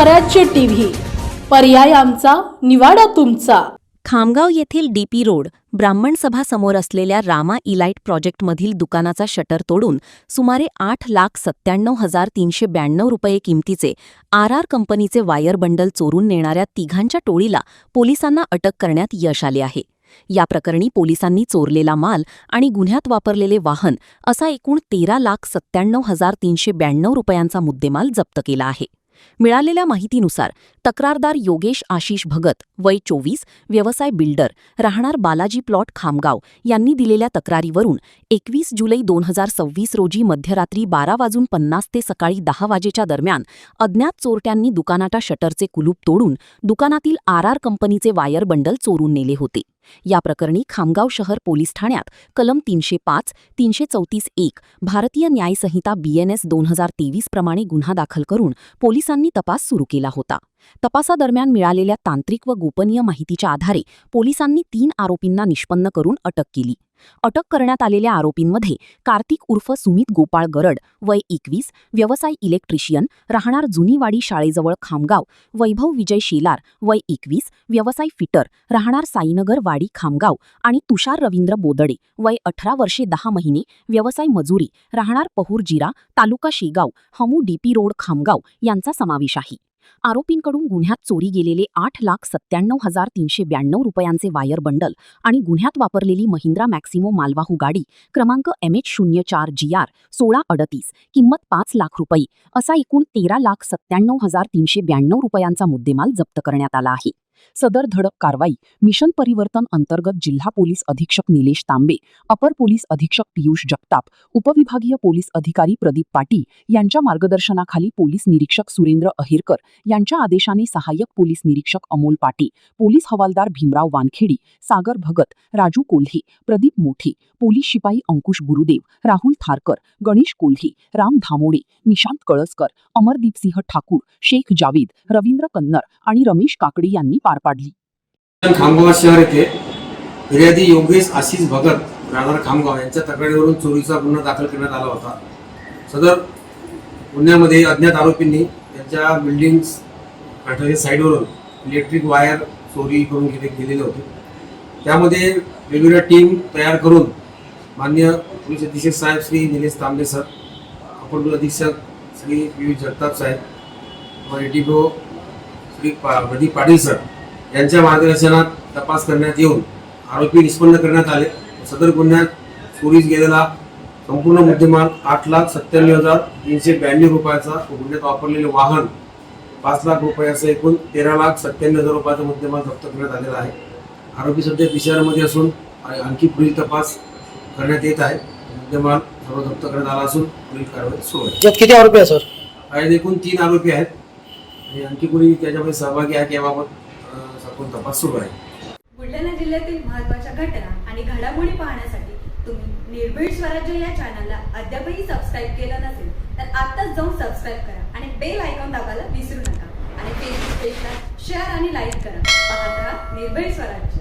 स्वराज्य टीव्ही, पर्याय आमचा, निवाडा तुमचा। खामगाव येथील डीपी रोड ब्राह्मण सभा समोर असलेल्या रामा इलाइट प्रोजेक्टमधील दुकानाचा शटर तोडून सुमारे 8,97,392 रुपये किमतीचे RR कंपनीचे वायर बंडल चोरून नेणाऱ्या तिघांच्या टोळीला पोलिसांना अटक करण्यात यश आले आहे। या प्रकरणी पोलिसांनी चोरलेला माल आणि गुन्ह्यात वापरलेले वाहन असा एकूण 13,97,392 रुपयांचा मुद्देमाल जप्त केला आहे। मिळालेल्या माहितीनुसार तक्रारदार योगेश आशिष भगत वय 24 व्यवसाय बिल्डर राहणार बालाजी प्लॉट खामगाव यांनी दिलेल्या तक्रारीवरून 21 जुलै 2026 रोजी मध्यरात्री 12:50 ते सकाळी 10 वाजेच्या दरम्यान अज्ञात चोरट्यांनी दुकानाच्या शटरचे कुलूप तोडून दुकानातील RR कंपनीचे वायर बंडल चोरून नेले होते। या प्रकरणी खामगाव शहर पोलीस ठाण्यात कलम 305, 334-1 भारतीय न्याय संहिता BNS 2023 प्रमाणे गुन्हा दाखल करून पोलिसांनी तपास सुरू केला होता। तपासादरम्यान मिळालेल्या तांत्रिक व गोपनीय माहितीच्या आधारे पोलिसांनी 3 आरोपींना निष्पन्न करून अटक केली। अटक करण्यात आलेल्या आरोपींमध्ये कार्तिक उर्फ सुमित गोपाळ गरड वय 21 व्यवसाय इलेक्ट्रिशियन राहणार जुनीवाडी शाळेजवळ खामगाव, वैभव विजय शेलार वय 21 व्यवसाय फिटर राहणार साईनगर वाडी खामगाव आणि तुषार रवींद्र बोदडे वय 18 वर्षे 10 महिने व्यवसाय मजुरी राहणार पहूर जिरा तालुका शेगाव हमू डीपी रोड खामगाव यांचा समावेश आहे। आरोपींकडून गुन्ह्यात चोरी गेलेले 8,97,392 रुपयांचे वायर बंडल आणि गुन्ह्यात वापरलेली महिंद्रा मॅक्सिमो मालवाहू गाडी क्रमांक MH04GR 1638 किंमत 5 लाख रुपये असा एकूण 13,97,392 रुपयांचा मुद्देमाल जप्त करण्यात आला आहे। सदर धडक कारवाई मिशन परिवर्तन अंतर्गत जिल्हा पोलीस अधीक्षक निलेश तांबे, अपर पोलीस अधीक्षक पियुष जगताप, उपविभागीय पोलीस अधिकारी प्रदीप पाटील यांच्या मार्गदर्शनाखाली पोलीस निरीक्षक सुरेंद्र अहिरकर यांच्या आदेशाने सहाय्यक पोलीस निरीक्षक अमोल पाटील, पोलीस हवालदार भीमराव वानखेडी, सागर भगत, राजू कोल्हे, प्रदीप मोठे, पोलीस शिपाई अंकुश गुरुदेव, राहुल थारकर, गणेश कोल्हे, राम धामोडे, निशांत कळसकर, अमरदीप सिंह ठाकूर, शेख जावेद, रवींद्र कन्नर आणि रमेश काकडे यांनी पार पाडली। खामगाव शहर येथे फिर्यादी योगेश आशिष भगत राहणार खामगाव यांच्या तक्रारीवरून चोरीचा गुन्हा दाखल करण्यात आला होता। सदर गुन्ह्यामध्ये अज्ञात आरोपींनी त्यांच्या बिल्डिंग्स साईडवरून इलेक्ट्रिक वायर चोरी करून गेलेले होते। त्यामध्ये वेगवेगळ्या टीम तयार करून माननीय पोलीस अधीक्षक साहेब श्री निलेश तांबे सर, अपर पोलीस अधीक्षक श्री पियुष जगताप साहेब व ATO श्री प्रदीप पाटील सर यांच्या मार्गदर्शनात तपास करण्यात येऊन आरोपी निष्पन्न करण्यात आले। सदर गुन्ह्यात चोरीस गेलेला संपूर्ण मुद्देमाल 8,97,392 रुपयाचा, गुन्ह्यात वापरलेले वाहन 5 लाख रुपयाचा, एकूण 13,97,000 रुपयाचा मुद्देमाल जप्त करण्यात आलेला आहे। आरोपी सध्या PCR असून आणखी पुढील तपास करण्यात येत आहे। मुद्देमाल सर्व जप्त करण्यात आला असून पुढील कारवाई सुरू आहे। यात किती आरोपी आहे सर? एकूण 3 आरोपी आहेत आणि आणखी कोणी त्याच्यामध्ये सहभागी आहे याबाबत सखोल तपास सुरू आहे। बुलढाणा जिल्ह्यातील महत्त्वाच्या घटना आणि घडामोडी पाहण्यासाठी तुम्ही निर्भीड स्वराज्य या चॅनलला अद्यापही सबस्क्राईब केलं नसेल तर आत्ताच जाऊन सबस्क्राईब करा आणि बेल आयकॉन दाबायला विसरू नका आणि फेसबुक पेजला शेअर आणि लाईक करा। पाहत रहा निर्भीड स्वराज्य।